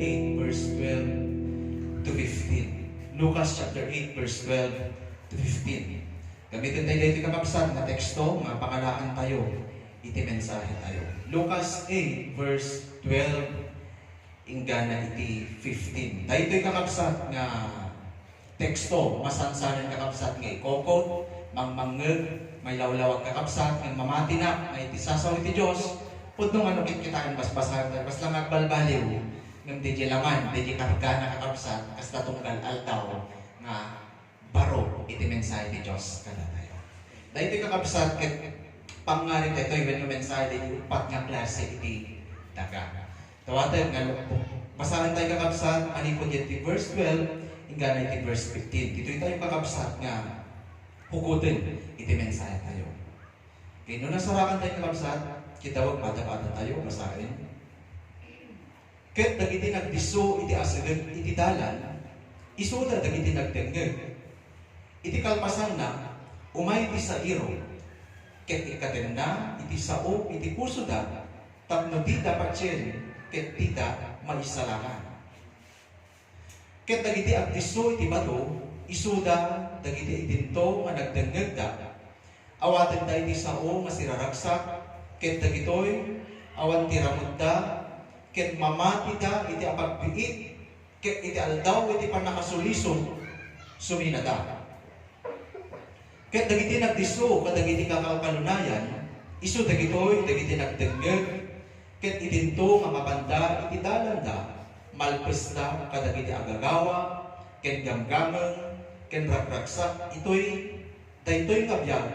8 verse 12 to 15. Lucas chapter 8 verse 12 to 15. Gamitin tayo dito kakabsat na teksto, nga pangalaan tayo, iti mensahe tayo. Lucas 8 verse 12 ingana iti 15. Dahito kakabsat nga teksto, masansanan kakabsat nga ikokot, mangmangeg, may lawlawag kakabsat, nga mamati na, nga iti sasaw iti Diyos, pudnong ano kitaan basbasahan tayo, bas lang agbalbaliw, ng di laman, di karga na kakabsat, kas natunggal altaw, nga baro, iti mensahe iti Diyos, kada tayo. Dahito kakabsat, pangarin tayo, yung mensahe iti upat nga klase iti daga. Tawatan nga, basahan tayo kakabsat, anipod iti verse 12, ingana iti verse 15. Dito tayo kakabsat nga, hukutin, iti mensahe tayo. Okay, nung nasarakan tayo kakabsat, kitawag bata-bata tayo, masahin. Ket dagiti nagdiso iti asagag iti dalan, isuda dagiti nagdengeg. Iti kalpasan na, umay iti sa iro, ket ikaten na, iti sao, iti puso da, tapno di dapat siyen, ket di da maisalangan. Ket dagiti agdiso iti bato, isuda dagiti idinto nga nagdengeg da, awaten da iti sao nga siraragsak, ket dagitoy awan tiramod da, ket mamati da iti apagbiit, ket iti aldaw iti panakasulison sumina da. Ket dagiti nagdiso kadagiti kakakalunayan, isu dagitoy dagiti nagdengeg, ket idinto nga mapanda iti dalan da, malpes da kadagiti agagawa, ket gamgameng, ken ragraksak, itoy daytoy nga biyag,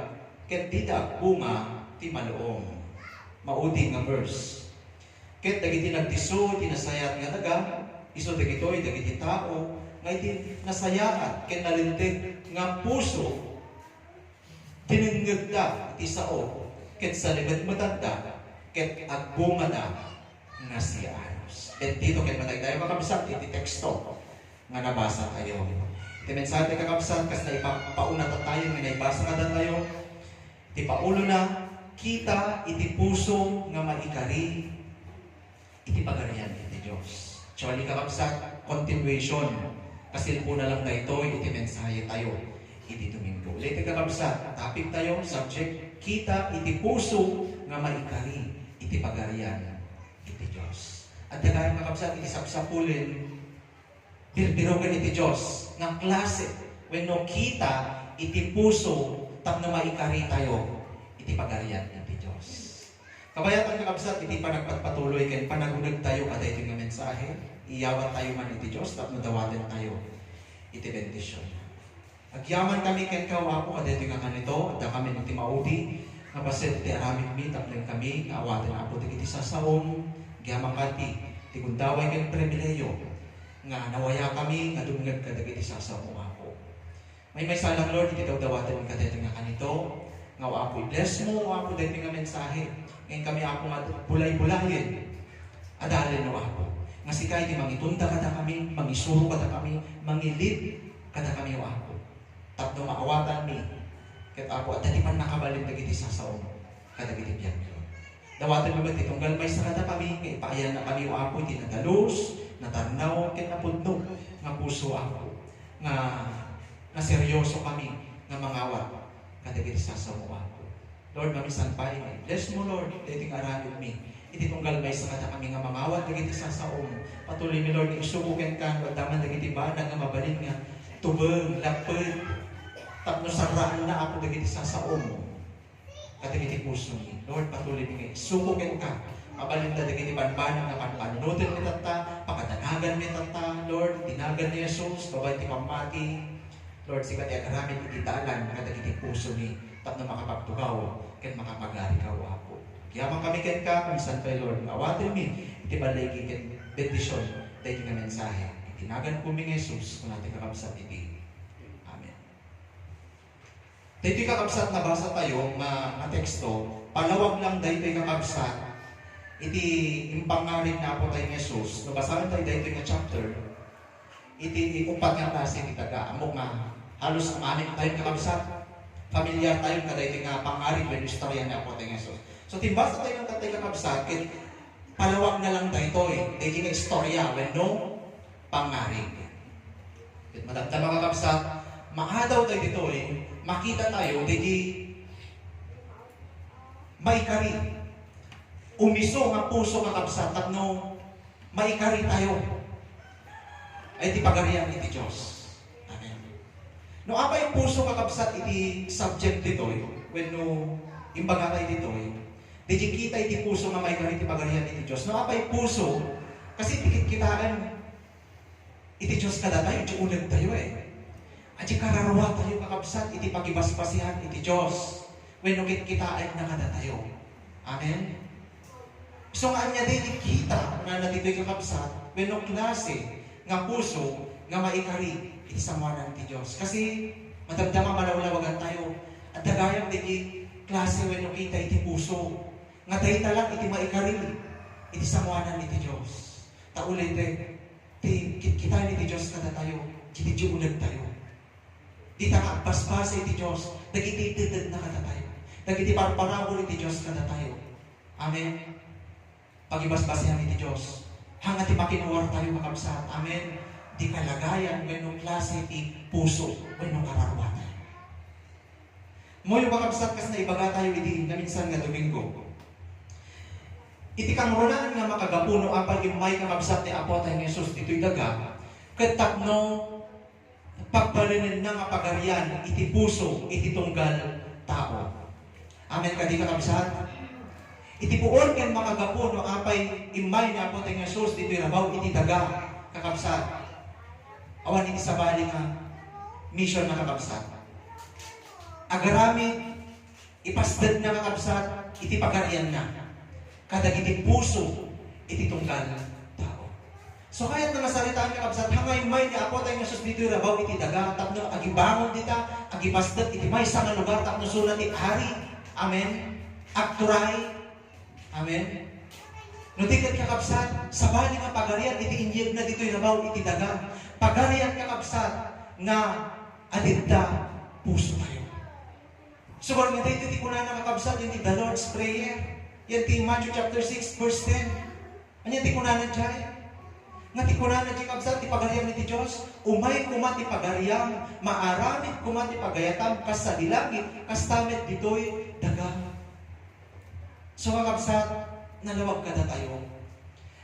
ket di da bunga ti maluom. Maudi nga verse. Ket dagiti nagdiso, tinasayat nga daga, iso dagitoy dagiti tao, nga iti nasayat, ket nalintig nga puso, tinengeg da iti sao, ket salibet matanda, ket agbunga da nga siya anos. Ket dito ket matay tayo makabsat iti teksto nga nabasa tayo. Iti mensahe kakabsat kas na ipauna tayo nga naibasa nga tayo. Iti paulo na kita iti puso nga maikari iti pagarian iti Diyos. Actually kakabsat continuation kasi po na lang tayo iti mensahe tayo iti Domingo. Ulit kakabsat topic tayo subject kita iti puso nga maikari iti pagarian iti Diyos. At dagayang kakabsat iti sapsapulin birbirogan iti Diyos ng klase when no kita iti puso tapno maikari tayo iti pagarian iti Diyos. Kabayatan kakabsat iti panagpatpatuloy ken panagunag tayo kada iti nga mensahe, iyawan tayo man iti Diyos tapno dawaten tayo iti bendisyon. Agyaman kami ken kawapo kada iti nga kanito at kami iti maudi nga baset iti aramid mi tapno kami nga awaten apo iti sasaom gyaman kati iti gundaway ken pribileyo nga nawaya kami nga dumungag kadagiti sasaom ako. May salang Lord iti dawaten kadagiti nga kanito nga ako i-bless mo ako dahil nga mensahe. Ngayon kami ako nga bulay-bulayin. Adalin no ako. Nga sikay di mangitunda kada kami, mangisuro kada kami, mangilid kada kami o ako. Tapno maawatan mi. Ket ako at dati man nakabalin dagiti sasaom kadagiti biyak yun. Dawatan mo ba titunggal may sa kada kami, kay paayan na kami o ako, iti nadalos, natarnaw, ket napudno, nga puso ako. Nga seryoso kami, nga mangawat kadagiti sasaw mo ako. Lord, mamisan pa rin. Bless mo, Lord, dating aramid mi. Iti tunggal may sa kata kami nga mangawat, dagiti sasaw mo. Patuloy mi, Lord, isubukin ka, daman dagiti banag nga mabalin nga, tubeng, lapid, tapno saraan na ako dagiti sasaw mo. Kadagiti puso mi. Lord, patuloy mi nga, isubukin ka. Mabalin na dagiti banbanag nga panunutin mi tata, pakatanagan mi tata, Lord, tinagan ni Jesus, babay ti pamati. Lord, sikat yung karamit ititalan, nakadagiti puso ni, tapno makapagtugaw, ken makapagari ka ako. Kiyamang kami ken ka, kamisan pa Lord, awatin mi, iti balay ken bendisyon, dahil nga mensahe. Itinagan po mi Jesus, kung natin kakabsat iti. Amen. Dahil kakabsat na basa tayo, na teksto, palawag lang dahil kakabsat, iti impangarin na po tayo Jesus, nabasahan tayo dahil nga chapter, iti upat nga klase iti taga, amo nga, halos ang aning tayo kakabsat, familiar tayo kada iti nga pangarin, may istorya na po tayo Jesus. So, timbasa tayo ng tatay kakabsat, palawag na lang tayo dahil nga istorya wenno pangarig. At madamdam mga kabsat, maadaw tayo dito makita tayo dahil maikari. Umiso nga puso nga kabsat tapno maikari tayo. Ay ti pagarian iti Diyos. Amen. No apay puso nga kabsat iti subject dito when no imbaga tayo dito di kita iti puso nga maikari iti pagarian iti Diyos. No apay puso kasi tikit-kitaan iti Diyos kada tayo, iti unag tayo At kararawa tayo kakabsat, iti pagibasbasihan iti Diyos. When kitaan na kada tayo. Amen? So nga niya din ikita nga natito'y kakabsat, when klase nga puso nga maikari iti samanan iti Diyos. Kasi matagdama malawlawagan tayo. At dagayang iti klase when kita iti puso. Nga tayo talang iti maikari iti samanan iti Diyos. Taulit kita iti Diyos kada tayo, iti unag tayo. Di ta basbasa iti Diyos, dagiti itidad na kada tayo. Dagiti parparabol iti Diyos kada tayo. Amen. Pagibasbasihan iti Diyos. Hanggat makinuwar tayo makabsat. Amen. Di kalagayan, wenong klase iti puso, wenong kararwatan. Mo yung makabsat kas na ibaga tayo iti naminsan nga Domingo. Iti kangrunaan nga makagapuno apal imay kakabsat ni Apo tayo ng Jesus dito'y daga. Katapno pagbalinin na nga pagarian iti puso, iti tunggal tao. Amen ka di kakabsat? Iti puon kan makagapuno apay imay ni Apo tayo ng Jesus dito'y rabaw iti daga kakabsat. Awan iti sabali nga mission na kakabsat. Agarami ipasdad na kakabsat iti pagarian na. Kada iti puso, iti tunggal tao. So kaya nga nasalitaan niya kabsat, hangay may ni Apo tayo nga sus dito rabaw iti daga, tapno agibangon dita, agipasdat iti may sa nga lugar, tapno sulat iti hari. Amen. Akturay. Amen. Nutikat ka kabsat, sabali nga pagarian, iti inyeg na dito rabaw iti daga. Pagarian ka kabsat, nga adinta puso tayo. So kung nga dito iti kunan na kakabsat, yung the Lord's Prayer. Yan ti Matthew chapter 6 verse 10. Anya ti kunanan dyan? Nga ti kunanan dyan kabsat, ti pagariam ni ti Diyos. Umay kumat ti pagariam, maaramit kumat ti pagayatam, kas sa dilangit, kas tamet ditoy daga. So kakabsat, nalawag kada tayo.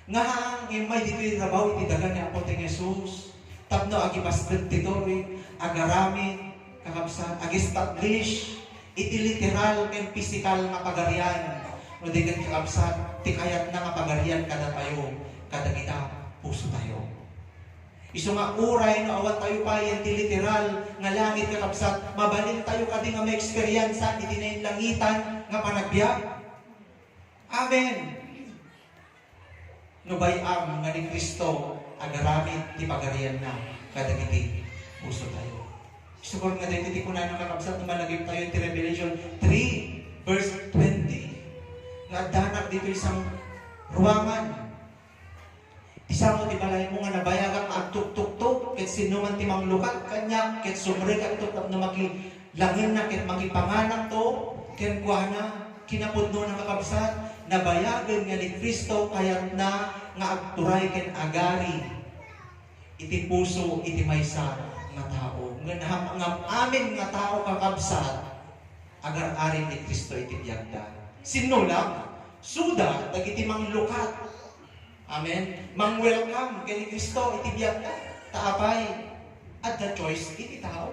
Nga ang imay ditoy rabaw iti daga ni Apo tayo Jesus. Tapno agipasdad ditoy, agaramit, kakabsat, ag-establish, iti literal and physical na pagarian. No di kan kakabsat, tikayat na nga pagarian kada tayo, kada kita puso tayo. Iso nga uray no awan tayo pa yan ti literal nga langit kakabsat, mabalin tayo kadi nga may eksperyansa iti na yung langitan nga panagbiag. Amen. No bayam nga ni Kristo agaramit ti pagarian na kada kiti puso tayo. Iso ko nga dito ti kunan ng kakabsat na malagip tayo ti Revelation 3 verse 20. Nga danak dito isang ruangan. Isa mo ti balay mo nga nabayagang agtuk-tuk-tuk ket sino man ti manglukat kanya ket sumre ka ito tapno langin na ket magipanganak to ken kuana kinapudno ng kakabsat nabayagan nga ni Kristo kayat na nga agturay ken agari iti puso iti maysa nga tao. Nga amin nga tao kakabsat agar-ari ni Kristo iti biyagda. Sino lang? Suda, dagiti manglukat. Amen. Mang-welcome kay Kristo iti biyagda. Taapay. At the choice iti tao.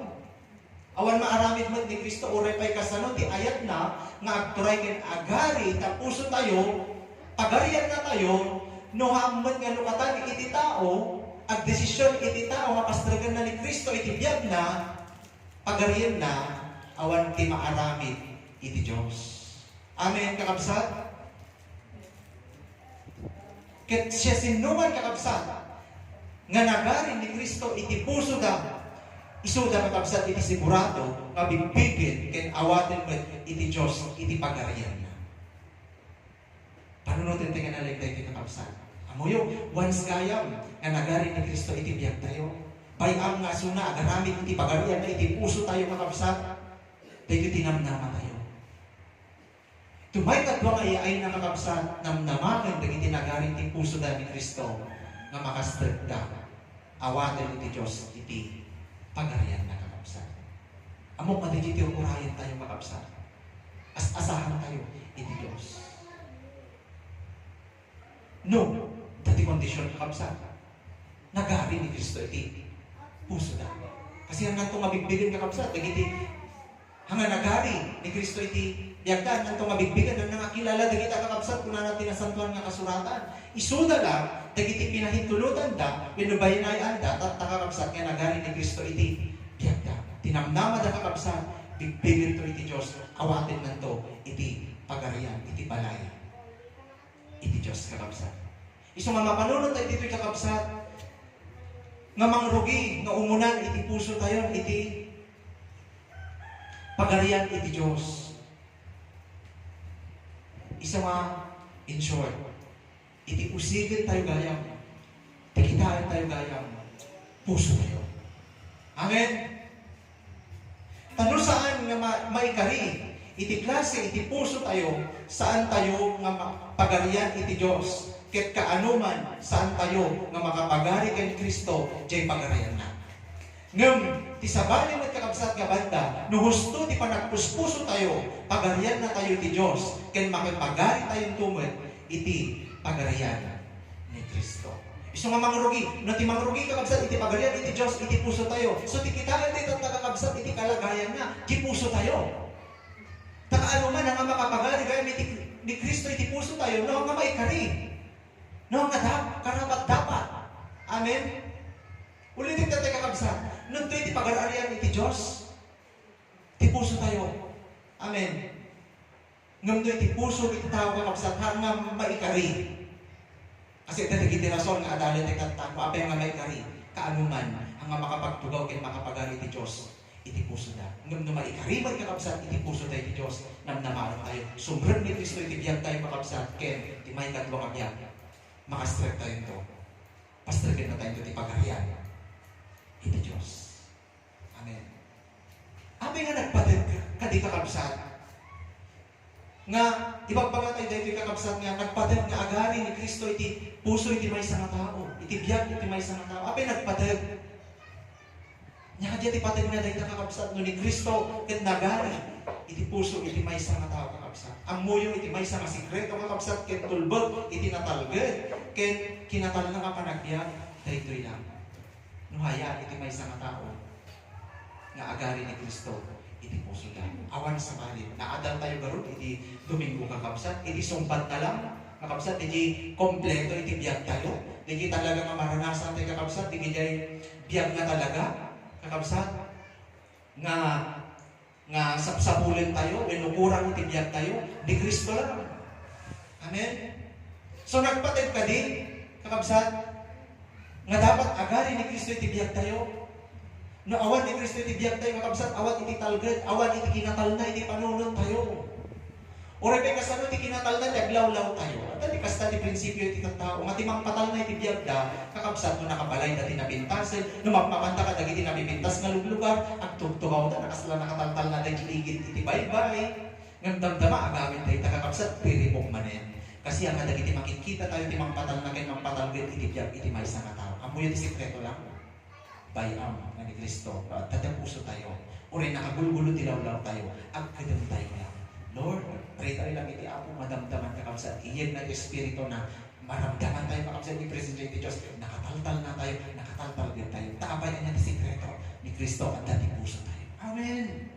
Awan maaramid mo ni Kristo uray pay kasano ti ayat na nga agturay ken agari ta puso tayo, pagarian na tayo, no hamon nga lukatan iti tao, ag desisyon iti tao nga pastragan na ni Kristo iti biyagda, pagarian na awan ti maaramid iti Dios. Amen, kakabsat? Ket siya sinuman kakabsat, nga nagarin ni Kristo iti puso da, isuda kakabsat iti sigurado, nga bigbigin, ken awatin mo iti Diyos, iti pagarian na. Panunutin tayo nga naligday iti kakabsat. Amoyo, once kayam, nga nagarin ni Kristo iti biyag tayo, bayam nga suna, agaramit iti pagarian na iti puso tayo kakabsat, tayo tinamnama tayo. Tumay kadwa nga ay nakakabsat namnamakan dagiti nagaring ti puso da ni Kristo nga makastrek da awaten iti Dios iti pagarian na kakabsat. Amo pa digiti urayan tayo makabsat. Asahan tayo iti Dios. No, dati kondisyon kakabsat. Nagari ni Kristo iti puso da. Kasi hanggang itong mabigbigan kakabsat, dagiti hanggang nagari ni Kristo iti yagdan ang itong mabigbigan na nakakilala dagiti kakabsat kung natin nasantuan nga kasuratan. Isuda lang, dagiti pinahintulutan da, pinubayinayan da, at kakabsat nga nagari ni Kristo iti yagdan. Tinamnama da kakabsat, bigbigin to iti Diyos, awatin man to iti pagarian, iti balay. Iti Diyos kakabsat. Iso nga mapanunod tayo dito'y kakabsat, nga mangrugi, nga umunan iti puso tayo, iti pagarian iti Diyos. Isa nga, in short, iti usigin tayo gayam, tikitaan tayo gayam, puso tayo. Amen? Tano saan nga maikari, iti klase, iti puso tayo, saan tayo nga pagarian iti Diyos. Ket kaanuman saan tayo nga makapagari kay Kristo jay pagarian na. Ngem ti sabali met kakabsat nga banda, no husto ti panagpuspuso tayo, pagarian na tayo ti Dios, ken makipagari tayong tumet iti pagarian ni Kristo. Isu nga mangrugi, no ti mangrugi kakabsat iti pagarian iti Dios, iti puso tayo. So ti kitaan ti kakabsat iti kalagayan na, ti puso tayo. Takaanuman nga makapagari kay ni Kristo iti puso tayo, no nga maikari. No, nga karapat dapat. Amen? Ulitin tayo kakabsat. Nung ito'y pag-ararian iti Diyos, ti puso tayo. Amen? Nung ito'y ti puso iti tao kakabsat, hanggang maikari. Kasi ito naging rason nga adalin iti kanta, maapay nga maikari. Kaanuman, hanggang makapagtugaw kin makapagari iti Diyos, iti puso na. Nung maikari man kakabsat, iti puso tayo iti Diyos, namnamaran tayo. Sumbrang ni Kristo iti biyag tayo kakabsat, ken, ti may katlo kabiyag. Makastrek tayo ito. Pastrekin na tayo ito, ipagarian. Ito Diyos. Amen. Amin nga nagpatid ka di kakabsat. Nga, ibagbaga tayo dahil kakabsat nga, nagpatid nga agari ni Kristo iti puso iti may isang tao. Iti biyag iti may isang tao. Amin nagpatid. Nya kadya ti patid nga dahil kakabsat no ni Kristo ket nagari iti puso iti may isang tao kakabsat. Ang muyo iti may isang sikreto kakabsat ket tulbot iti natalged ket kinatal na nga panagbiag daytoy lang. No haya iti may isang tao nga agari ni Kristo iti puso lang. Awan sa balit. Naadal tayo garud iti Domingo kakabsat, iti sumpat na lang kakabsat, iti kompleto iti biag tayo. Iti talaga nga maranasan tayo kakabsat, iti biag nga talaga kakabsat nga sapsapulin tayo, inukurang itibiyag tayo, di Kristo lang. Amen? So nagpatid ka din, kakabsat, nga dapat agari ni Kristo itibiyag tayo. No awan ni Kristo itibiyag tayo, kakabsat, awan iti talged, awan iti kinatal na, iti panunod tayo. Ore pe kasano ti kinatal na, taglawlaw tayo. At di kasta di prinsipyo iti tao, nga timang patal na itibiyag da, kakabsat mo nakabalay dati nabintasin, no magpapanta ka dagiti nabibintas nga lugar, at tugtugaw na nakasala nakataltal na dahil ligid iti baybay. Ngam damdama agawin tayo kakabsat, riribok manen. Kasi ang dagiti makikita tayo timang patal na kay mampatalged itibiyag iti may isang tao. Amo yung sikreto lang. Bayam nga ni Kristo, at tatapuso tayo. Ore nakagulgulo tilawlaw tayo, agkadam tayo lang. Lord, pray tayo lang iti Apo, madamdaman kakabsat. Iyan na Espiritu na maramdaman tayo kakabsat ni Presidente Diyos. Nakataltal na tayo, nakataltal din tayo. Tabay niya ni sikreto ni Kristo at dati puso tayo. Amen.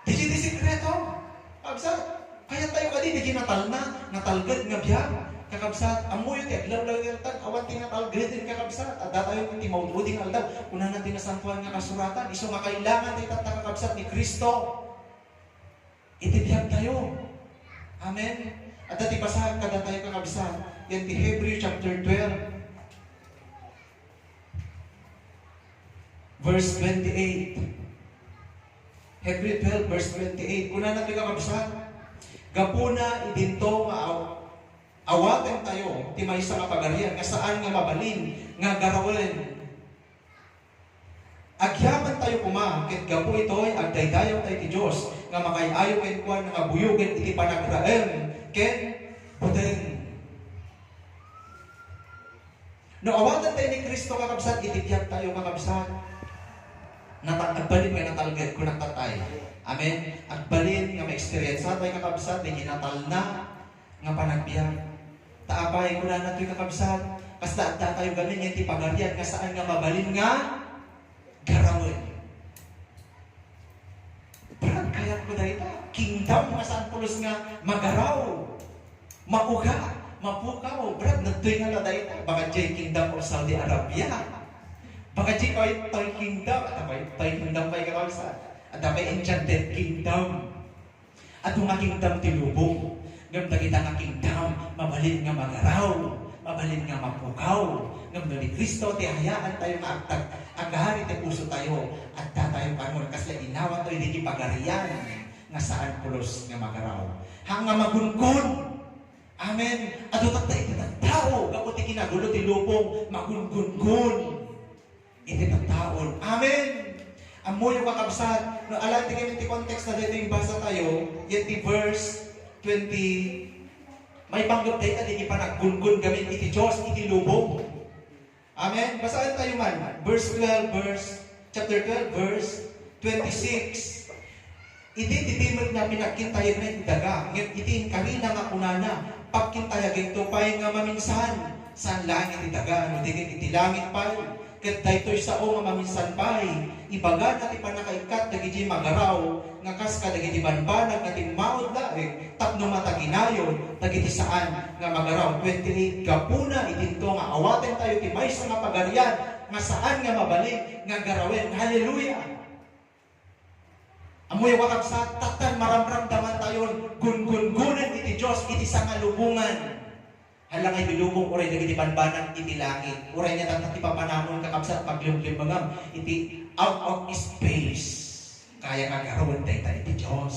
Di sikreto. Kakabsat, kaya tayo kadi, di kinatal na, natalgad nga biyag. Kakabsat, amoy iti aglaw-law yung tan, awan tinatalgad din kakabsat. At datayo iti maududing aldaw, una natin nasantuan nga kasuratan, iso nga kailangan tayo kakabsat ni Kristo. Itibiyag tayo. Amen. At dati basahan kada tayo kakabsat. Yan ti Hebrew chapter 12. Verse 28. Hebrew 12 verse 28. Kuna natin kakabsat. Gapuna idinto nga awaten tayo ti maysa nga pagarian nga saan nga mabalin nga garawen. Agyaman tayo tayo kuma, ket gapo ito'y agdaydayaw tayo ti Diyos, nga makayayo ken kuan nga buyugen iti panagraem, ken pudeng. No awatan tayo ni Kristo kakabsat, itibiyag tayo kakabsat. Agbalin nga natalgad ko natatay. Amen? Agbalin nga ma-experience tayo kakabsat, di ginatal na nga panagbiyak. Taapay ko na nato'y kakabsat. Basta adda tayo gamin yung tipagarian nga saan nga mabalin nga garawin. Brad, kaya ko na ito. Kingdom nga saan pulos nga magaraw. Mauga. Mapukaw. Brad, nagdoy nga na ito. Baka dyan kingdom of Saudi Arabia. Baka dyan kayo tayo kingdom. At tayo kingdom kayo kakawisa. At tayo enchanted kingdom. At yung kingdom tilubong. Gamda kita nga kingdom. Mabalin nga magaraw. Mabalin nga mapukaw. Gamda ni Kristo, tihayaan tayo nga agtag. Agahari tayo puso tayo. At tayo kanon. Kasi inawan tayo hindi pagarian. Nga saan pulos nga magaraw. Hanga magunkon. Amen. At utak tayo tao. Kaputi kinagulo ti lupong magungun-gun. Iti taon. Amen. Amo yung kakabsat. No, alam tingin iti context na dito yung basa tayo. Iti verse 20. May panggap tayo ka din pa naggungun gamit iti Diyos, iti lubong. Amen. Basaan tayo man. Chapter 12, verse 26. Iti titimod na pinagkintayan na iti daga. Iti karina nga kunana. Pagkintayagin to pa'y nga maminsan. Saan langit iti daga. Nudigin iti langit pa'y. Ket daytoy sao nga maminsan pa'y. Ibaga na ti panakaikat dagiti magaraw. Nga kas ka dagiti banbanag nga ti maod laeng. Tapno mataginayon. Dagiti saan nga magaraw. 28. Gapuna itinto nga awaten tayo ti maysa nga pagarian. Nga saan nga mabalik nga garawin. Hallelujah! Amoy wakab sa tatan maramramdaman tayon gun-gun-gunan iti Diyos iti sangalubungan. Halang ay bilubong uray dagiti banbanag iti langit. Uray niya tatat ipapanamon kakabsat paglimlimbangam iti out of space. Kaya nga garawan tayo iti Diyos.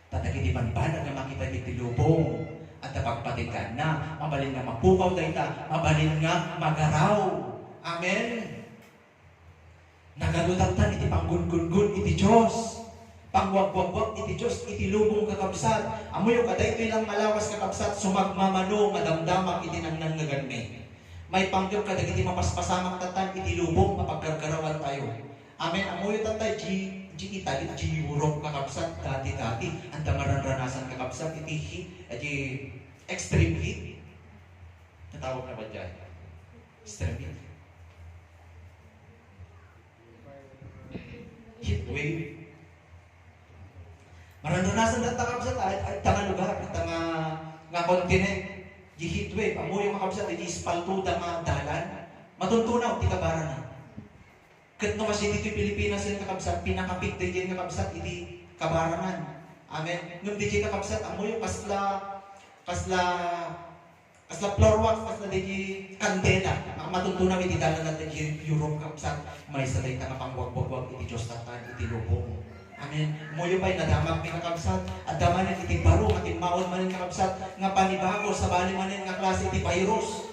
Tatak iti banbanag nga makita iti bilubong. At napagpatikan na mabalin nga mapukaw tayo mabalin nga magaraw. Amen. Nagalutatan iti panggun-gun-gun iti Diyos. Pangwag-wag-wag iti Diyos, iti lubong kakabsat. Amo yung kaday ito ilang malawas kakabsat, sumagmamano, madamdamak iti nang nangaganme. May panggap kadag iti mapaspasamak tatan, iti lubong, mapagkargarawan tayo. Amen. Amo yung tatay, Italy, Europe kakabsat, dati-dati. Ang tamaran-ranasan kakabsat, iti extreme heat. Natawag na ba dyan? Extreme heat. Heat wave. Maranasan na takabsat at tanga lugar, at tanga nga kontinent. Di heat wave. Amo yung makabsat, di ispaltuda nga dalan. Matuntunaw, di kabara na. Kat no kasi dito Pilipinas yung kakabsat, pinakapit din yung kakabsat, iti kabarangan. Amen. Nung di yung kakabsat, amo yung kasla floor wax, kasla di kandela. Matuntunaw, iti dalan natin yung Europe kakabsat. May salay ka na pang wag-wag-wag, iti Diyos tatan, iti lubong. Amen. Muyo pa'y nadamag ni kakabsat. At damanin iti baro, at imaon manin kakabsat. Nga panibago, sabali manin nga klase iti virus.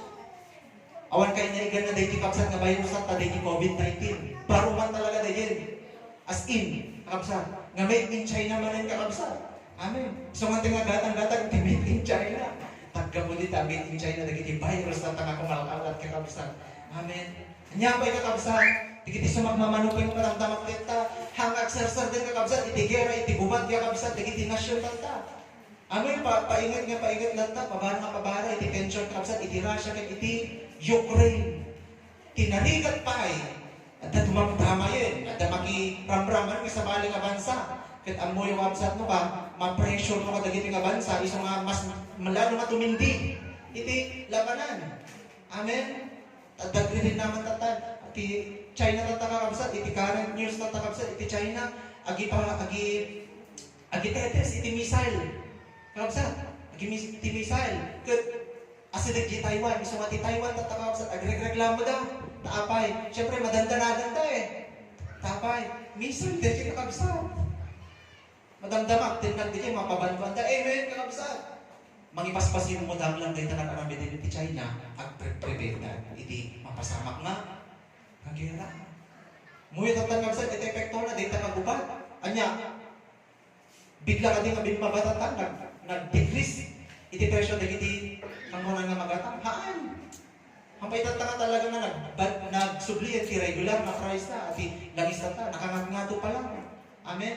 Awan kayo naigan na dahi ti kakabsat nga virus at taday ti COVID-19. Baro man talaga dahin. As in, kakabsat. Nga made in China manin kakabsat. Amen. So nga tingagatang-gatang iti made in China. Tagga mo dito, made in China, dahi ti virus at nga kumalalat kakabsat. Amen. Nya pa'y kakabsat. Iti sumagmamanupay ng maramdamak teta, hangak sarsar din kakabsat, iti gera, iti bumad kakabsat, iti nasyon tata. Ano yung paingat lang ta, pabara, iti tension kakabsat, iti Russia, iti Ukraine. Tinarigat pa at tumamtama yun, at makiramraman sa maling nga bansa. Kat ang mo yung kakabsat mo ba, ma-pressure mo kadagiti nga bansa, iso nga mas malalo nga tumindi. Iti labanan. Amen? At dagri din naman tatan. Iti China tatakabsat, iti current news tatakabsat, iti China, agi tetes, iti missile. Kakabsat, iti missile. Kat, asidag di Taiwan, iso nga ti Taiwan tatakabsat, agreg-reklamo da, taapay. Siyempre, madandanadan da Taapay, missile, dito kakabsat. Madamdamak, tinag dito, mapabantuan da, amen, kakabsat. Mangipaspasin mo lang dito na karami din iti China, at prevent iti mapasamak nga. Kagera. Muyo tatan kabsat iti epekto na dita kagubad. Anya bigla ka din abin mabatatan nag-decrease iti presyo dagiti kangunan nga magatang haan. Hampay tata nga talaga na nagsubli iti regular na price na ati langis tata nakangato pa lang. Amen.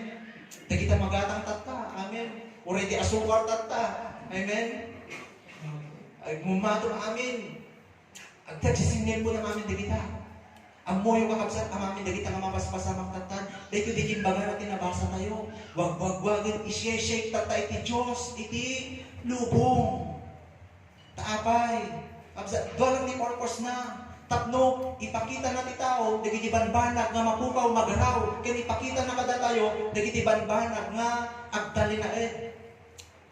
Dagita magatang tata. Amen. Already asukar tata. Amen. Ay mumato amin. Agtagsisingil po ng amin dagita. Amoy yung kakabsat ang amin dagita nga mapaspasamang tatan. Dahil ko diging baga natin nabasa tayo. Wag-wag-wagin isye-shake tata iti Diyos. Iti lubong. Taapay. Kabsat, doon ang ni purpose na. Tapno, ipakita natin tao, dagiti banbanag nga mapukaw magaraw. Kaya ipakita na kada tayo, dagiti banbanag nga agdalinaed.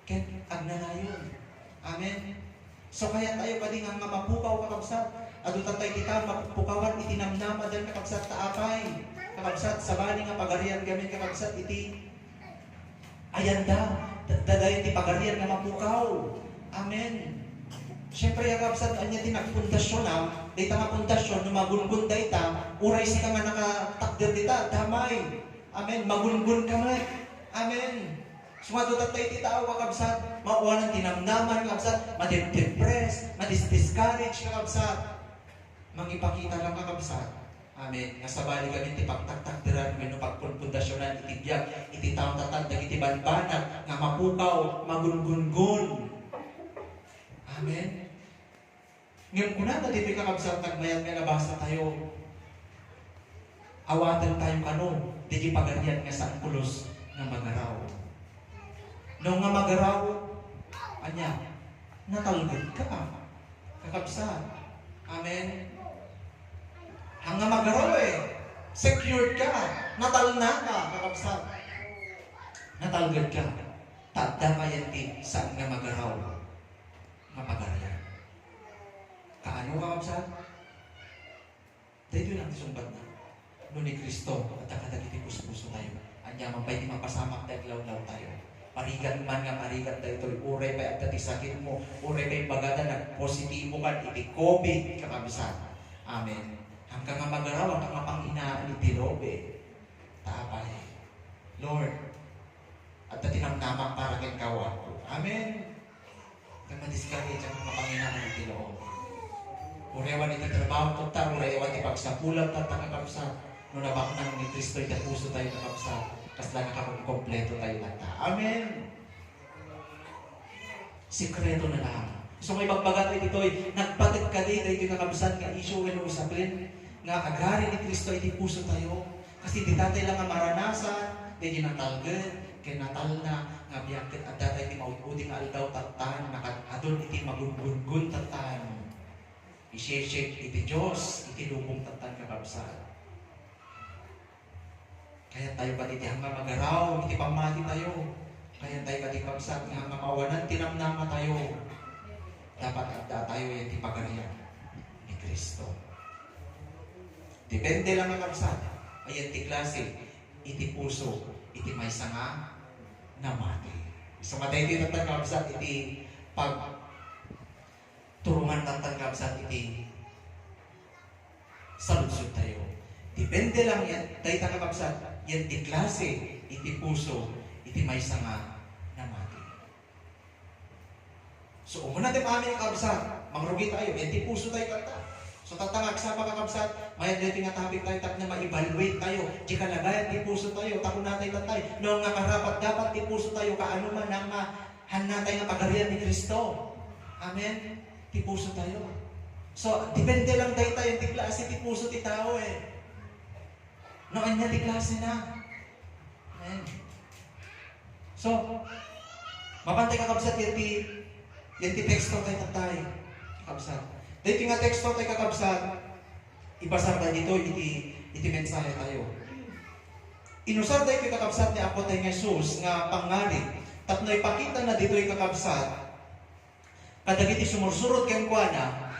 Kaya agnanayon. Amen. So kaya tayo pati nga mapukaw kakabsat. Ado tatay kita mapukawan itinamnama dyan kakabsat taapay. Kakabsat sabali nga pagarian gamin kakabsat iti ayanda. Dadayon ti pagarian nga mapukaw. Amen. Siyempre kakabsat anya ti nagpundasyon na. Dita nga pundasyon, magungun dayta, uray si ka nga nakatakdir dita, damay. Amen. Magungun ka man. Amen. Sumado tatay ti tao kakabsat, mauwanan tinamnaman kakabsat, madip-depress, madis-discourage kakabsat. Mangipakita lang kakabsat. Amen. Nga sabali kami ti pagtaktakdiran, may no pagpundasyonan, itibiyag, iti taong tatagdag, iti banbanag, nga mapukaw, magungun-gun. Amen. Ngayon kuna na dito kakabsat, nagmayat nga nabasa tayo. Awatan tayong kano, di pagarian nga sa pulos ng magaraw. Nung nga magaraw, anya, natalgod ka, kakabsat. Amen. Hanga magaraw secured ka, natalna ka, kakabsat. Natalgod ka, tadda kayan ti saan nga magaraw, mapagarian. Kaano kakabsat? Dahil lang tisumbat na. No ni Kristo, at akadagiti puso-puso tayo. Anyaman pa hindi mapasamak tayo, law-law tayo. Parigan man nga parigan tayo ito. Uray pa at sakit mo. Uray pa yung bagada nag-positibo ka. Iti COVID, kakabsat. Amen. Hanggang nga magaraw, hanggang nga panghinaan iti lobe. Taapay. Lord, at tinamnamak para kang kawan. Amen. Hanggang madiscourage ang mga panghinaan iti lobe. Urewan iti trabaho po ta, urewan iti pagsapulang ta kakabsat. No nabaknang ni Kristo iti puso tayo kakabsat. Kasla nga kompleto tayo na ta. Amen. Sikreto na lang. So may magbagat ito'y nagpatit ka din ito kakabsat nga isyo when usaplin nga agari ni Kristo iti puso tayo. Kasi di tatay lang nga maranasan, di natalgan, kaya natal na nga biyakit at datay iti maududing aldaw tatan, nakadon iti magungun tatan. I-shake iti Diyos, iti lubong tatan kakabsat. Kaya tayo pati hanggang magaraw, iti pamati tayo. Kaya tayo pati kakabsat, hanggang mawanan, tinamnama tayo. Dapat adda tayo yung iti pagarian ni Kristo. Depende lang kakabsat. Ayan ti klase, iti puso, iti may sanga, namati. So matay iti tatan kakabsat, iti turungan tatan kakabsat iti saludsod tayo. Depende lang yan, tayo kakabsat, yan ti klase, iti puso, iti may sanga namati. So umuna tayo amin kakabsat, mangrugi tayo, yan ti puso tayo kanta. So tatangag sa kakabsat, mayan dito nga topic tayo, tap na ma-evaluate tayo, di kalagayan ti puso tayo, tako natay tatay, noong nga karapat dapat ti puso tayo, kaano man ang hanatay nga pagarian ni Kristo. Amen. Ti puso tayo. So, depende lang tayo ti klase, ti puso ti tao Noon niya ti klase na. Amen. So, mapantay kakabsat yan ti teksto tayo tatay. Kakabsat. Dito nga teksto tayo kakabsat, ibasar tayo dito, iti mensahe tayo. Inusar tayo kakabsat ni Apo tayo Jesus nga pangalit, tapno ipakita na dito kakabsat, kadagiti sumursurot kang kuana,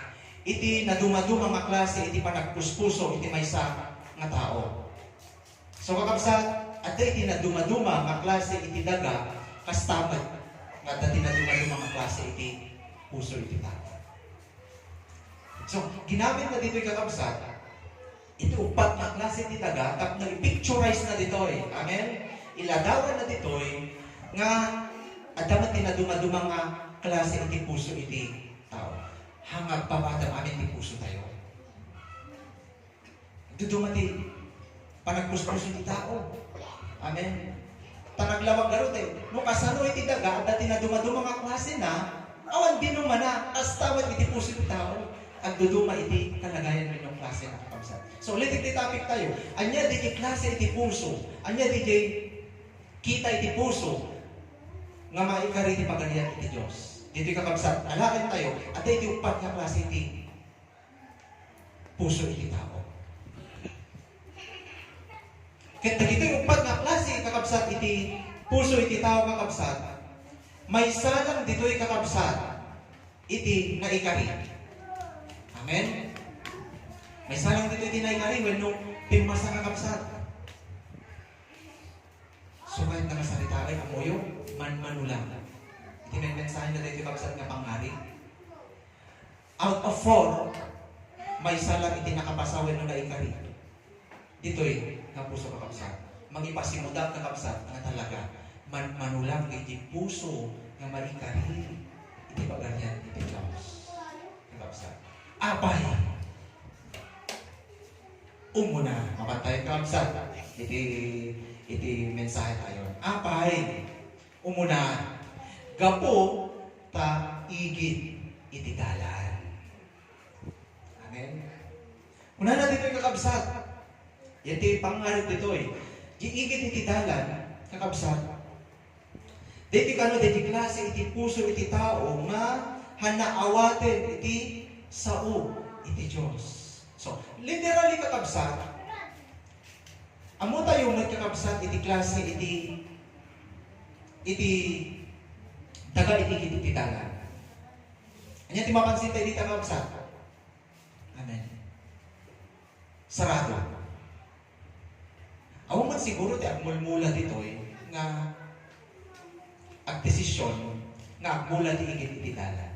iti naduma-duma nga klase, iti panagpuspuso, iti maysa nga tao. So kakabsat, at iti naduma-duma nga klase, iti daga, kastamad, nga dati naduma-duma nga klase, iti puso, iti tao. So, ginamit na dito kakabsat, Ito upat na klase ti daga kap nag-picturize na ditoy. Amen? Iladawan na ditoy nga adamat tinaduma-duma nga klase iti puso iti tao. Hangag papadam amin ti puso tayo. Duduma ti panagpuspuso iti tao. Amen? Tanaglawag garo tayo. No kasano iti daga at tinaduma-duma nga klase na awan dinuma na astawat iti puso iti tao. At duduma iti kalagayan ng klase na kakabsat. So ulit iti topic tayo. Anya di klase iti puso. Anya di kita iti puso. Nga maikari iti pagalian iti Diyos. Dito kakabsat. Alakan tayo. At iti upat nga klase iti puso iti tao. Kaya dito yung upat nga klase kakabsat iti puso iti tao kakabsat. May salang dito'y kakabsat iti naikari. Amen? May salang dito itinaykari when no pimasa kakabsat. So kahit nakasalita ay amoyo, man-manulang. Iti may mensahe na dito kakabsat nga panghari. Out of 4, may salang itinakapasa when no naikari. Dito'y nga puso kakabsat. Magipasimudak kakabsat nga talaga. Man-manulang iti puso nga maikari. Iti pagarian iti Diyos. Kakabsat. Apay. Umuna, mapantay kakabsat. Iti mensahe tayo. Apay. Umuna. Gapo ta igit iti dalan. Amen. Una na dito yung kakabsat. Iti pangalit dito eh. Iigit iti dalan, kakabsat. Diti kano diti klase iti puso iti tao nga hanaawaten iti sao iti Diyos. So, literally kakabsat, amo tayo magkakabsat iti klase iti daga iti dalan. Anya ti mapansin tayo iti kakabsat. Amen. Sarado. Awa man siguro ti agmulmula ditoy nga agdesisyon nga agmula ti igit iti dalan.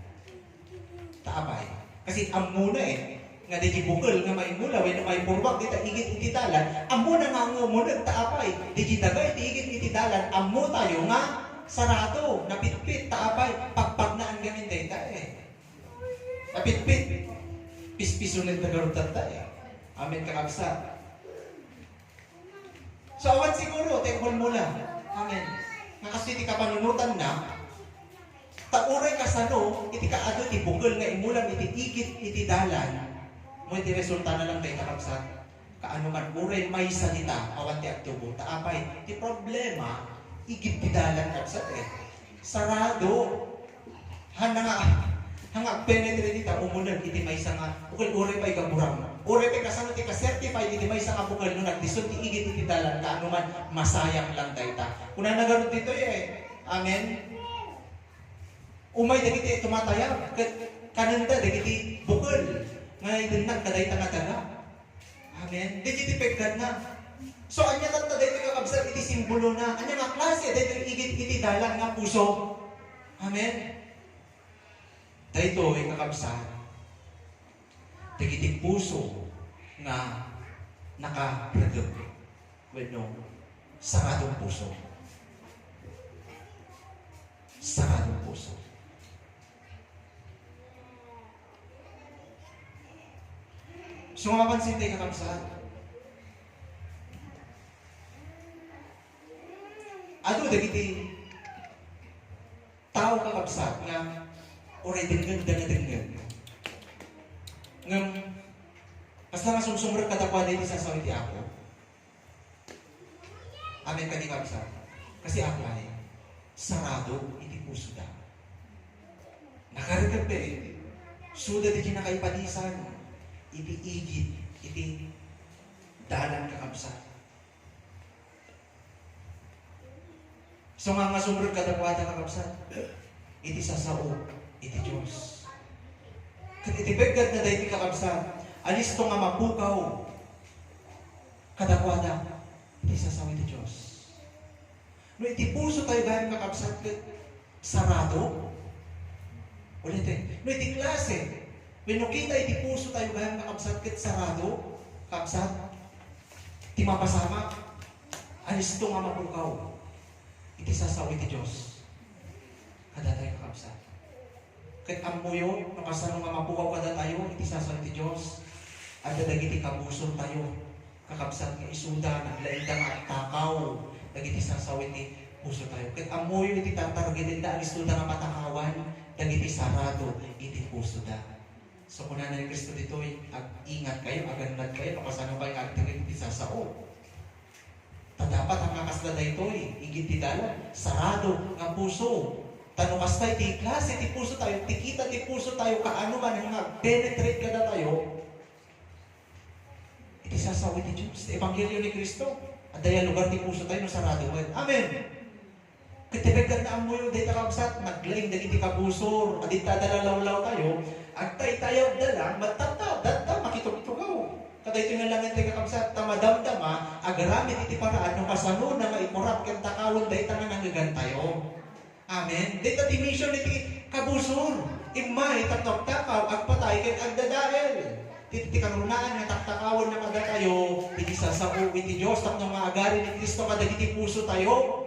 Taapay. Kasi amuna nga di bukol nga may mula when may purwak dita igit iti dalan, amuna nga ngumunag taapay. Di daga iti igit iti dalan, ammo tayo nga sarado, napitpit taapay, pagpagnaan gamin dita Napitpit. Pispisunod na garutan tayo. Amen kakabsat. So awan siguro, tekbol mo lang. Amen. Nga kasi di ka panunutan na, tauray kasano, iti kaado, iti bukol nga imulang, iti igit, iti dalan, mo iti resulta na lang tayo kakabsat. Kaano man, uray may salita, awan ti agtubo, taapay, iti problema, igit ti dalan kakabsat Sarado. Hanga penetrate ita, umunag, iti may nga, ukol uray pa ikaburang. Uray pa kasano ti ka-certified, iti may nga bukol no, nagdison ti igit, iti dalan, kaano man, masayang lang tayo ta. Kung na nagarot dito amen? Umay dagiti tumatayag kananda dagiti bukol nga idenag kaday tanga-tanga. Amen. Dagiti pegdan na. So anya tanta daytoy kakabsat iti simbolo na. Anya nga klase daytoy igit iti dalan nga puso. Amen. Daytoy kakabsat dagiti puso nga naka-redup. Bueno, saradong puso. Saradong puso. So mapapansin tayo kakabsat. Ano dagiti tao kakabsat nga oray denggan. Ngam basta nga sumsumrag katakwa dito sa sawit ako. Amen kadi kakabsat. Kasi ako ay sarado iti puso da. Nakaragag suda di kinakaipadisan. Iti igit, iti dalan kakabsat. So nga sumrag kadakwata kakabsat, iti sasao, iti Diyos. Kat iti begad na dahi kakabsat, alis to nga mapukaw, kadakwata, iti sasao, iti Diyos. No iti puso tayo dahil kakabsat, sarado, ulit no iti klase, when kita iti puso tayo gayang nakabsat ket sarado, Kakabsat, ti mapasama, alis ito nga mapukaw. Iti sasawi ti Diyos. Kada tayo kakabsat. Kahit amuyo, nakasano nga mapukaw kada tayo, iti sasawi ti Diyos. At dadagiti kabusor tayo. Kakabsat nga isuda, naglainda nga takaw. Dagiti sasawi ti puso tayo. Kahit amuyo, iti tatargitin da, alis isuda nga matakawan. Dagiti sarado, iti puso da. So kung na ni Kristo dito, ingat kayo, aganad kayo, nakasano kayo activate iti sasao. Dapat ang kakasla na ito, igit ti dala, sarado ng puso. Tanong kasta iti klase, ti puso tayo, tikita ti puso tayo, kaano man nga, penetrate ka na tayo. Iti sasawi ti Diyos, ti Ebanghelyo ni Kristo. At daya lugar ti puso tayo, no sarado mo. Amen! Katipagkat na amoy yung data kabsat, naglaing dagiti kabusor, at itadalalaw-law tayo, at tayo dalang, matata, data, makitog-itugaw. Kada ito nga lang tayo kakabsat, tamadam-dama, agaramit iti paraan, no kasano na maikurap kang takawon, dahil nga nanggagan tayo. Amen? Dito ti mission iti kabusor, imay, tatok-takaw, agpatay, kag agdadael. Iti karunaan nga taktakawon na kada tayo, iti sasao, iti Diyos, tapno nga agari ni Kristo, kada iti puso tayo.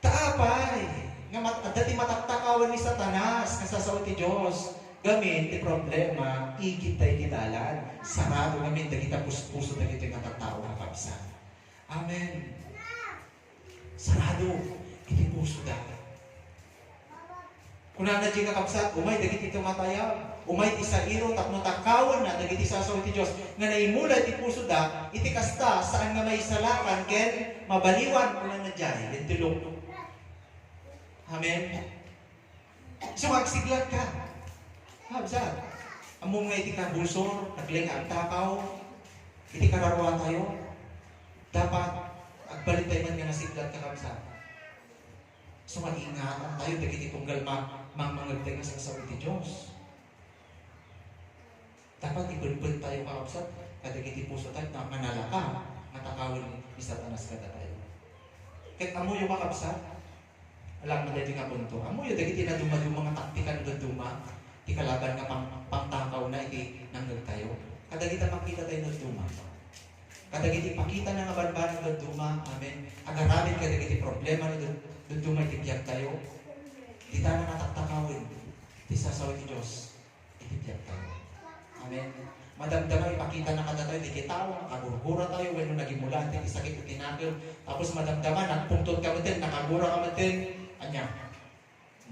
Taapay, nga dati mataktakawan ni Satanas, kasasaw ti Diyos, gamin ti problema, igit tayo kitalan, sarado gamin, dagita puso dagito yung taktao kakabsa. Amen. Sarado, iti puso dahil. Kung na di kakabsat, umay, dagiti tumataya, umay ti sa iro, tapno takawan na, dagiti sasaw ti Diyos, nga naimula ti puso da, iti kasta, saan nga may salakan, ken mabaliwan, kung na dyan, itulong. Amen? So, magsiglat ka. Habsat. Among nga iti kabulsor, nagling ang takaw, iti kararuan tayo, dapat, agbalit tayo man nga nasiglat ka, habsat. So, mag-ingatan tayo, dagiti tunggal mangmangagdag nga sa iti Diyos. Dapat, ibulbul tayo, habsat, kadagiti puso tayo, na manalaka, matakawin ni Satanas kada tayo. Kahit amo yung makabsat, alam mo dito nga punto. Amo yung dagiti na dumaduma mga taktika na duma, di kalaban nga pangtakaw na iti nanggag tayo. Kadagita makita tayo na duma. Kadagiti pakita na nga banban na duma, amen. Agarabit kadagiti problema na duma itibiyag tayo. Di tayo na nataktakawin. Di sasawi ti Diyos. Itibiyag tayo. Amen. Madamdaman ipakita na kada tayo, di kitawa, nakagurgura tayo, when naging mula, di sakit at tinakil. Tapos madamdaman, nagpungtot ka matin, nakagura ka matin. Anya,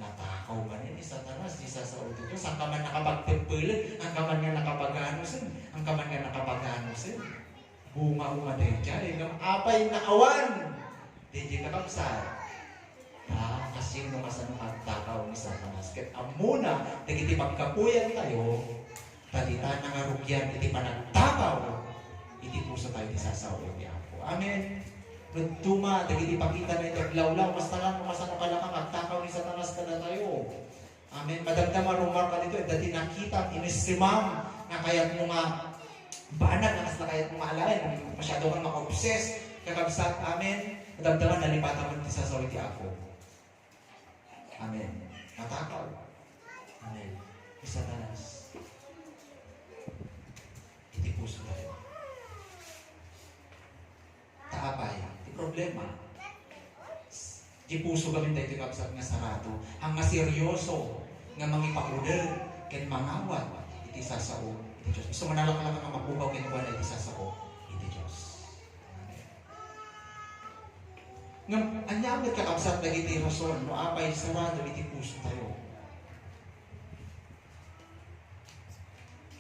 natakaw ba ni Satanas, di sasaw ti Diyos. Ang kaman nakapagpipilin, ang kaman nga nakapag-anusin, ang kaman nga nakapag-anusin. Bunga-unga din dyan, apay na awan. Di kakabsat. Kasi nung kasano magtakaw ni Satanas. Kaya amuna, dagiti pagkapuyan tayo, talita na nga rugyan, iti panagtakaw, iti puso tayo di sasaw ti Apo. Amen. Nagtuma, dagiti pakita na ito, lawlaw, mas talang, mas ano ka lang, magtakaw ni Satanas kada tayo. Amen. Madamdama, rumar ka dito, dati nakita, inisrimam, na kaya't mo nga, banag, na mas na kaya't mo maalain, masyado kang maka-obsess, kakabsat, amen. Madamdama, nalipatan mo sa sasawi ti Apo. Amen. Matakaw. Amen. Ni Satanas. Iti puso tayo. Taapay. Problema. Di puso gamin tayo kapsat nga sarado. Ang nga seryoso nga mangipakuder ken mangawat iti sasao iti Diyos. Gusto manalak lang nga mapukaw ken kuan iti sasao iti Diyos. Nga anyamit ka kapsat dagiti rason no apay sarado iti puso tayo.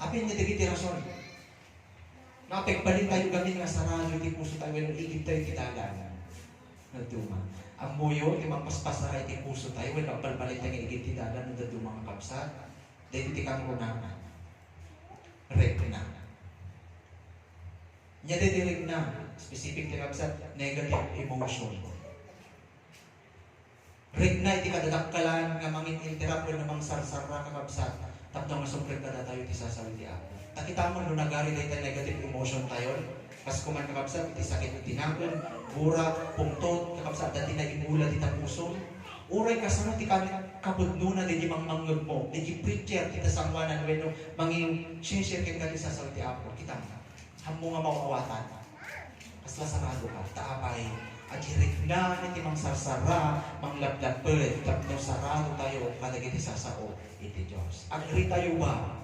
Apin ni dagiti rason. Napagbalin tayo gamin nga sarado iti puso tayo when igit tayo kitalan. Nagduma. Ang muyo, imang paspas na iti puso tayo when napagbalin tayo igit kitalan nagduma nga kapsat. Dahil iti kang runangan. Regna. Nya dito regna. Specific ti kapsat, negative emotion. Regna iti kadadakkalan nga mangin interrupt when namang sarsara kakapsat. Tapos nga sumpreg kada tayo iti sasawi ti Apo. Nakita mo nung nagari tayo negative emotion tayo, kas kuman kakabsat, iti sakit iti tinapon, bura, pungtot, kakabsat, dati naging mula iti puso. Uray kasano ti kami, kabudno na din yung manggod mo. Di preacher kita sangwanan when manging share ken kali sa salti apo. Kita hamo nga mauawatan. Asla sarado ka. Taapay. Agirik na iti mang sarsara, mang lablabed, tapno sarado tayo, kadagiti sasao, iti Diyos. Agri tayo ba?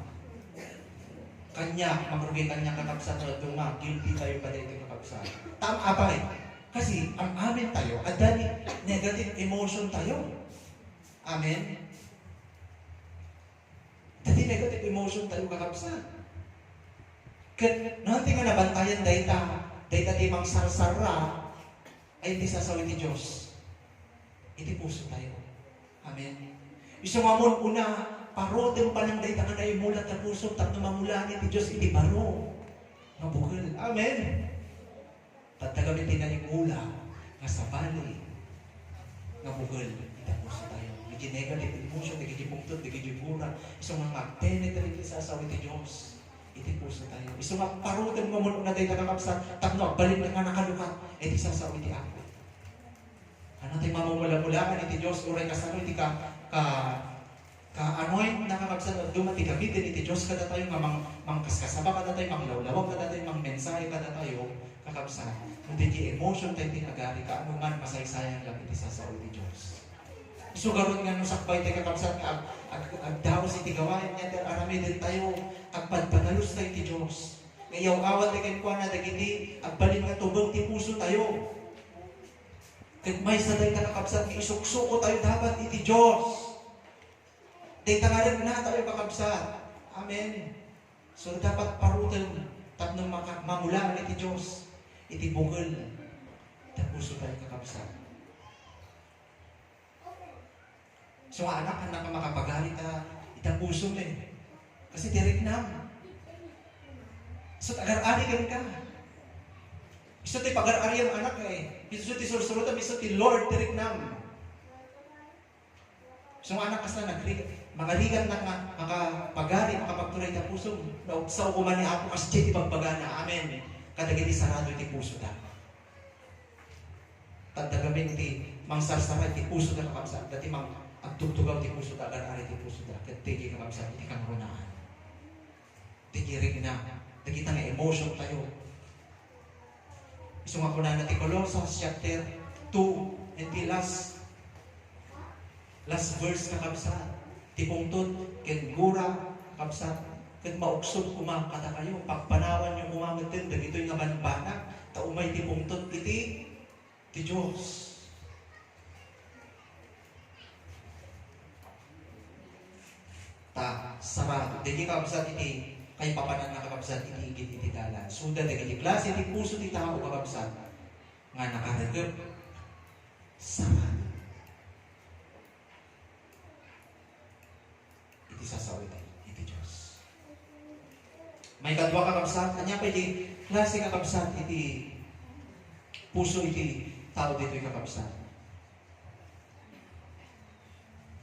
Kanya, magrugi kanya kakabsan na duma, guilty tayo kadagiti kakabsan. Tama ba eh? Kasi ang amin tayo, adani negative emotion tayo. Amen? Dati negative emotion tayo kakabsan. Nanti nga nabantayan dahita di mang sarsara, ay hindi sasawin ni Diyos. Iti puso tayo. Amen. Isa mamon una, parotem pa lang dahita nga na imulat na puso, tapno mamula ni Diyos, iti paro. Mabukal. Amen. Tatagamin din na imula, nga sa bali, nga bukal, iti puso tayo. Iti negative emotion, iti pungtot, iti pura, isa mga penetrate sasawin ni Diyos. Iti puso tayo. Iso nga parutin mo muna na tayo nakakapsa, tapno, balik na nga nakalukat, iti sasaw iti ako. Ano tayo mamumula-mulaan, iti Diyos, uray kasano, iti anoint nakakapsa, dumati gamitin, iti Diyos, kada tayo nga mangkaskasaba, kada tayo manglawlawag, kada tayo mensahe, kada tayo kakapsa. Kung iti emotion tayo tinagari ka, ano man masaysayang lang iti sasaw iti Diyos. So garon nga nung sakbay tayo kakabsat nga agdawas iti gawain niya arami din tayo agpadpadalos tayo ti Diyos. Ngayaw awat tayo kayo na dagiti agbalin nga tubang ti puso tayo. Kahit may sa tayo kakabsat nga isuksuko tayo dapat iti Diyos. Tayo tangalan na tayo kakabsat. Amen. So dapat parutan tapno mamulaan iti Diyos. Iti bungol. Iti puso tayo kakabsat. So anak ka makapagalit itang puso mo eh. Kasi direct na. So tagar-ari ka. Iso ti pagar-ari ang anak eh. Iso ti sursurutan, iso ti Lord direct na. So anak kas na magaligan na nga, makapagari, makapagturay na puso. Sa ukuman ni Apo kasi ti pagpagana. Amen. Kadagiti sarado iti puso na. Tagdagamin iti mangsarsara iti puso na kakabsa. Dati agtugtugaw ti puso da, agar-ari ti puso da, kat tigi ka mamsa, iti kang runaan. Tigi rin na, tagita nga emotion tayo. Iso nga kuna na ti Colossians chapter 2, and the last verse na kapsa, ti pungtot, ken gura, kapsa, ken mauksod kumakata kayo, pagpanawan yung kumamatin, dagito'y nga manbana, taumay ti pungtot, iti Diyos. Sarado. Dagi kakabsat iti, kay papanan na kakabsat iti igit iti dalan. Suda dagi klase iti puso ti tao kakabsat nga nakaragap. Sarado. Iti sasawi tayo, iti Diyos. May kadwa kakabsat, kanya pa iti klase kakabsat iti puso iti tao dito kakabsat.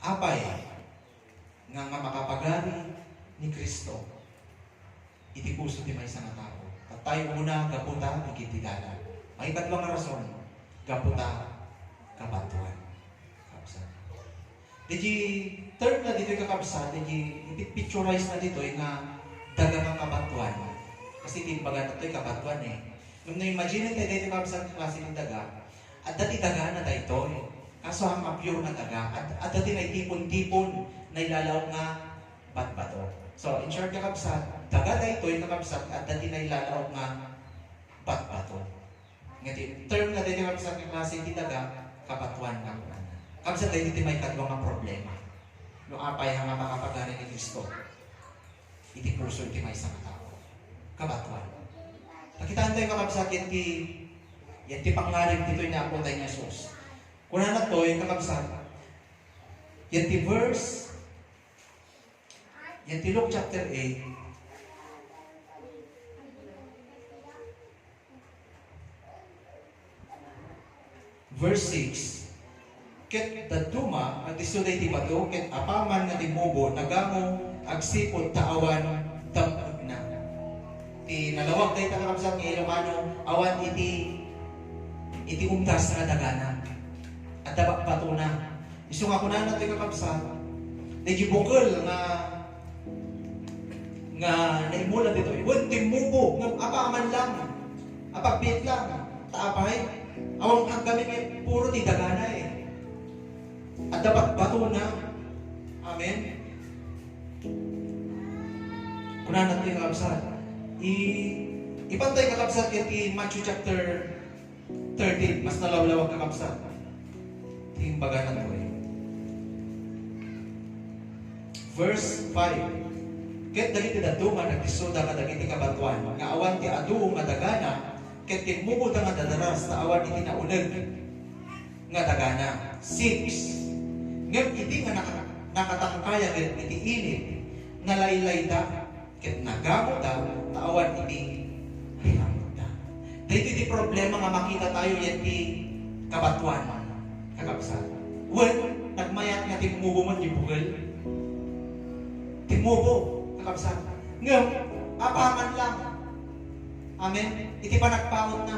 Apay, nga makapagari ni Kristo iti puso ti may nga tao. At tayo muna gaputa ikitigalan. May katlong rason, gaputa kabatuan. Kapsa. Digi term na dito kakabsa, digi picturize na dito nga dagang kabatuan. Kasi timbaga na ito kabatuan eh. Nung na-imagine tayo dito kakabsa ng klase ng daga, at dati daga na tayo ito eh. Kaso ang pure na daga, at dati na tipon-tipon na ilalaw nga bat-bato. So, in short, kakabsat, daga na ito yung kakabsat at dati na ilalaw nga bat-bato. Ngayon, term na din yung kakabsat ng klase, hindi daga, kabatuan nga muna. Kakabsat na hindi may kadwa nga problema. No apay nga makapagari ni Kristo. Iti puso, iti may isang tao. Kabatuan. Nakitaan tayo kakabsat, yan ti pangaring dito yung naapon tayo ng Jesus. Kung na to, yung kakabsat, yan ti verse, yan ti Luke chapter 8, verse 6, ket daduma, at isuday ti bato, ket apaman nga ti mubo, nagamo, agsipod, taawan, dampag na. Ti nalawag tayo kakabsat ng Ilocano, awan iti umdas na dagana, at dabak bato na. Iso nga kunan natin kakabsat, nagibukol nga naimula dito. Iwan timubo, nga apaman lang, apagpit lang, taapay. Awang ang kami may puro ni dagana eh. At dapat bato na. Amen. Kunan natin kakabsat. Ipantay kakabsat kay Matthew chapter 13, mas nalawlawag kakabsat. Timbaga na to eh. Verse 5. Ket dagiti dadu nga nagdisoda ka dagiti kabatuan, nga awan ti adu nga dagana, ket timmubod nga dadaras na awan iti nauneg nga dagana. 6. Ngem iti nga nakatangkaya ket iti init, nalaylay da, ket nagamo da, taawan iti hinamot da. Dito iti problema nga makita tayo yan ti kabatuan. Kakabsat. When nagmayat nga timubo mo di bugel. Timubo, kakabsat. Ngem, apaman lang. Amen. Iti pa nagpaot na.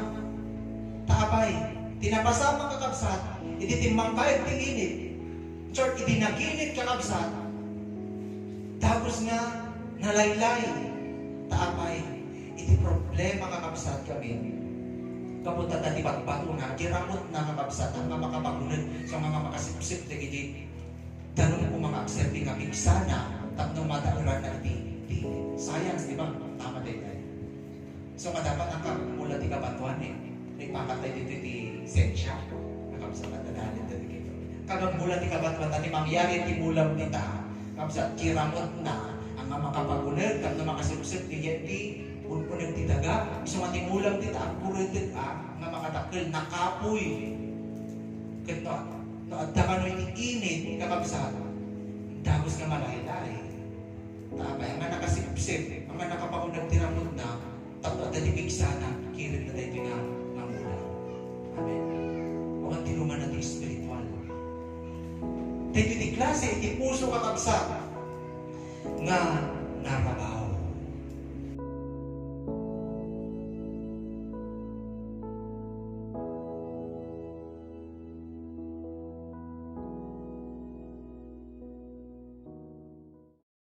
Taapay. Tinapasama kakabsat. Iti timangkay ti init. Church, iti naginit kakabsat. Tapos nga nalaylay. Taapay. Iti problema kakabsat kami. Kapunta na di pagbato na, kiramot na kakabsat ang mga makapagunan sa mga makasipsip na gidi. Tanong ko mga observing nga pigsana, tapno madauran na di science, di ba? Tama din tayo. So dapat ang kamula di kabatuan eh. May pakatay dito di sensya. Kakabsat at dadalin dito dito. Kagang mula di kabatuan, tani mangyari di mulam nita. Kakabsat kiramot na ang mga makapagunan, tapno makasipsip di unang titaga, isang ating ulam dito, ang puritin nga makatakil, nakapoy. Kaya naadda ka no init, kakabsat, dagos nga malaylay. Tapay, ang nakasipsip, ang nakapakunag tiramod na, tapos at dalibig sana, kirin na tayo nga mula. Amen. O ang tinuman natin spiritual. Dito di klase, di puso kakabsat, nga narabaw.